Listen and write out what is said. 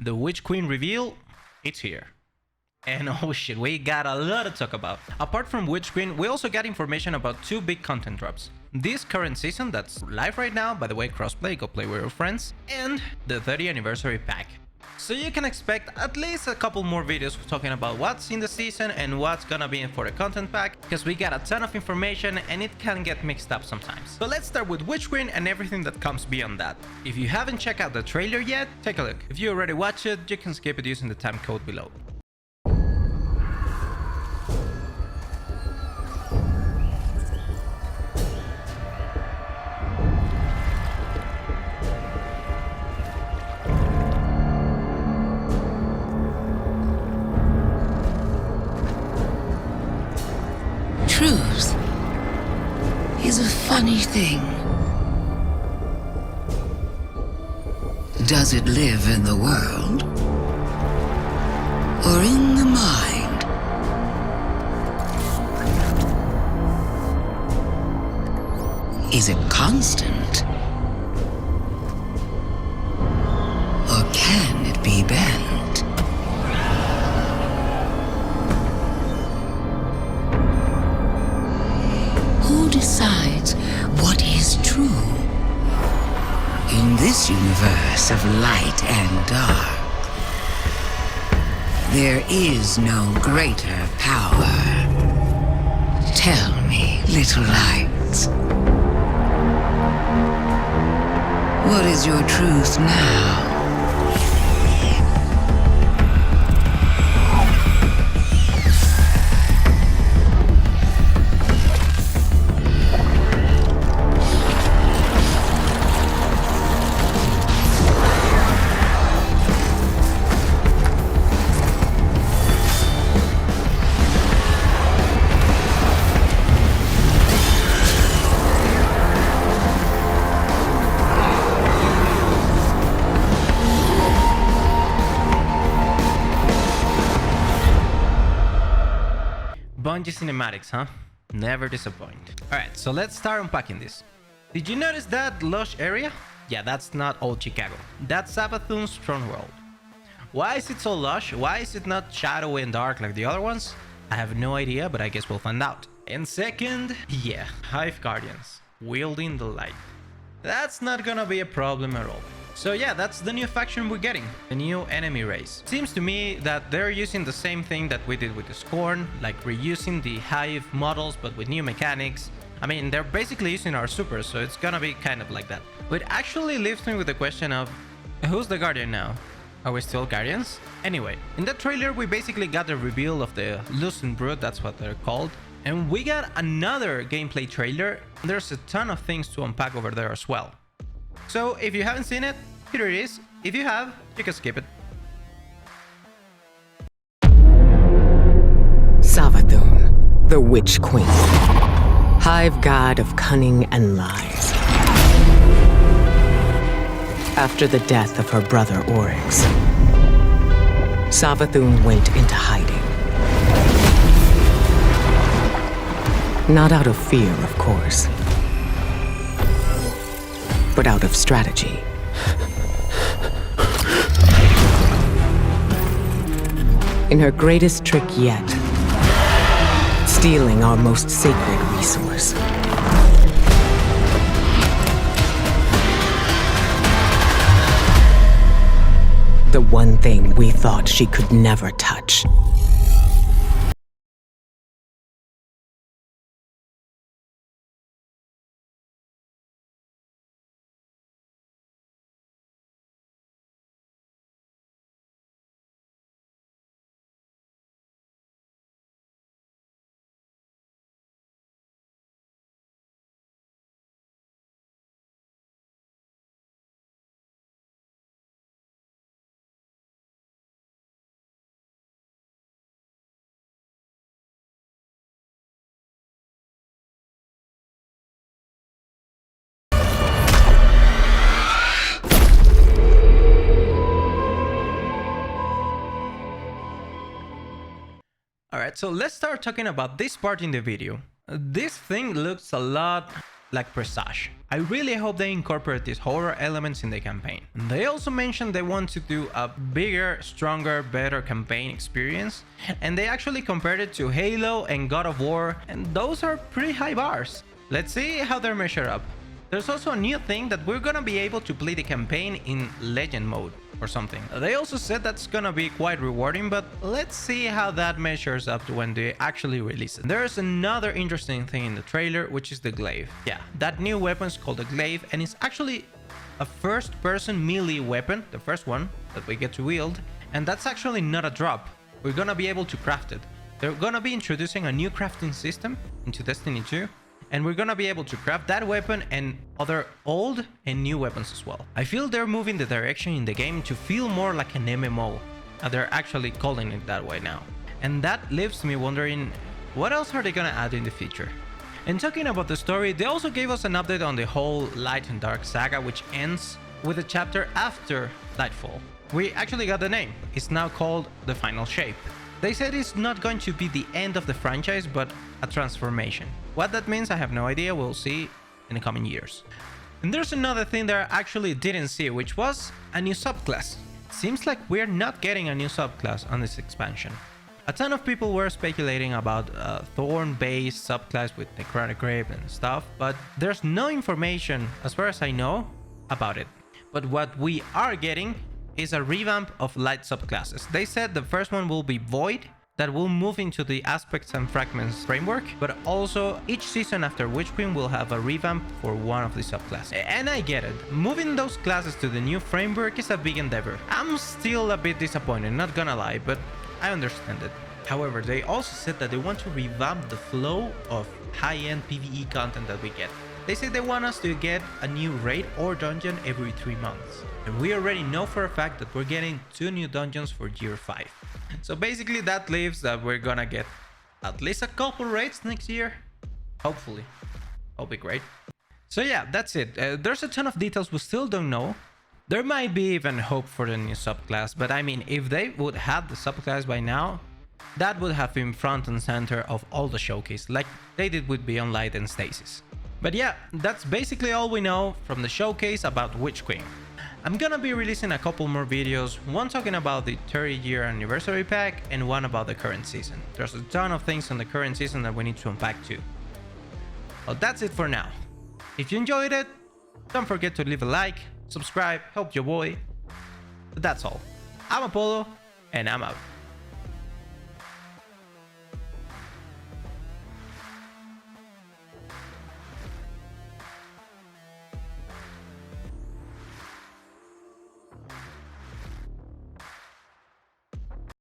The Witch Queen reveal, it's here. And oh shit, we got a lot to talk about. Apart from Witch Queen, we also got information about two big content drops. This current season that's live right now, by the way, crossplay, go play with your friends, and the 30th anniversary pack. So you can expect at least a couple more videos talking about what's in the season and what's gonna be in for the content pack, because we got a ton of information and it can get mixed up sometimes. So let's start with Witch Queen and everything that comes beyond that. If you haven't checked out the trailer yet, take a look. If you already watched it, you can skip it using the time code below. Truth is a funny thing. Does it live in the world or in the mind? Is it constant or can it be bent? Who decides what is true? In this universe of light and dark, there is no greater power. Tell me, little lights, what is your truth now? Bungie cinematics, huh? Never disappoint. Alright, so let's start unpacking this. Did you notice that lush area? Yeah, that's not old Chicago. That's Savathun's Stronghold. Why is it so lush? Why is it not shadowy and dark like the other ones? I have no idea, but I guess we'll find out. And second, yeah, Hive Guardians, wielding the light. That's not gonna be a problem at all. So yeah, that's the new faction we're getting, the new enemy race. Seems to me that they're using the same thing that we did with the Scorn, like reusing the Hive models but with new mechanics. I mean, they're basically using our supers, so it's gonna be kind of like that. But actually leaves me with the question of, who's the Guardian now? Are we still Guardians? Anyway, in that trailer we basically got the reveal of the Lucent Brood, that's what they're called. And we got another gameplay trailer. There's a ton of things to unpack over there as well. So if you haven't seen it, here it is. If you have, you can skip it. Savathun, the Witch Queen, Hive God of cunning and lies. After the death of her brother Oryx, Savathun went into hiding. Not out of fear, of course, but out of strategy. In her greatest trick yet, stealing our most sacred resource. The one thing we thought she could never touch. Alright, so let's start talking about this part in the video. This thing looks a lot like Presage. I really hope they incorporate these horror elements in the campaign. They also mentioned they want to do a bigger, stronger, better campaign experience, and they actually compared it to Halo and God of War, and those are pretty high bars. Let's see how they measure up. There's also a new thing that we're gonna be able to play the campaign in Legend mode or something. They also said that's gonna be quite rewarding, but let's see how that measures up to when they actually release it. There's another interesting thing in the trailer, which is the glaive. Yeah, that new weapon is called the glaive, and it's actually a first-person melee weapon, the first one that we get to wield, and that's actually not a drop. We're gonna be able to craft it. They're gonna be introducing a new crafting system into Destiny 2, and we're gonna be able to craft that weapon and other old and new weapons as well. I feel they're moving the direction in the game to feel more like an MMO. They're actually calling it that way now. And that leaves me wondering, what else are they gonna add in the future? And talking about the story, they also gave us an update on the whole Light and Dark saga, which ends with a chapter after Lightfall. We actually got the name. It's now called The Final Shape. They said it's not going to be the end of the franchise, but a transformation. What that means, I have no idea. We'll see in the coming years. And there's another thing that I actually didn't see, which was a new subclass. Seems like we're not getting a new subclass on this expansion. A ton of people were speculating about a Thorn-based subclass with Necrotic Grave and stuff, but there's no information, as far as I know, about it. But what we are getting is a revamp of light subclasses. They said the first one will be Void, that will move into the Aspects and Fragments framework, but also each season after Witch Queen will have a revamp for one of the subclasses. And I get it, moving those classes to the new framework is a big endeavor. I'm still a bit disappointed, not gonna lie, but I understand it. However, they also said that they want to revamp the flow of high-end PvE content that we get. They say they want us to get a new raid or dungeon every 3 months. And we already know for a fact that we're getting 2 new dungeons for year 5. So basically that leaves that we're gonna get at least a couple raids next year. Hopefully. That'll be great. So yeah, that's it. There's a ton of details we still don't know. There might be even hope for the new subclass, but I mean, if they would have the subclass by now, that would have been front and center of all the showcase, like they did with Beyond Light and Stasis. But yeah, that's basically all we know from the showcase about Witch Queen. I'm gonna be releasing a couple more videos, one talking about the 30-year anniversary pack and one about the current season. There's a ton of things on the current season that we need to unpack too. Well, that's it for now. If you enjoyed it, don't forget to leave a like, subscribe, help your boy. But that's all. I'm Apollo, and I'm out.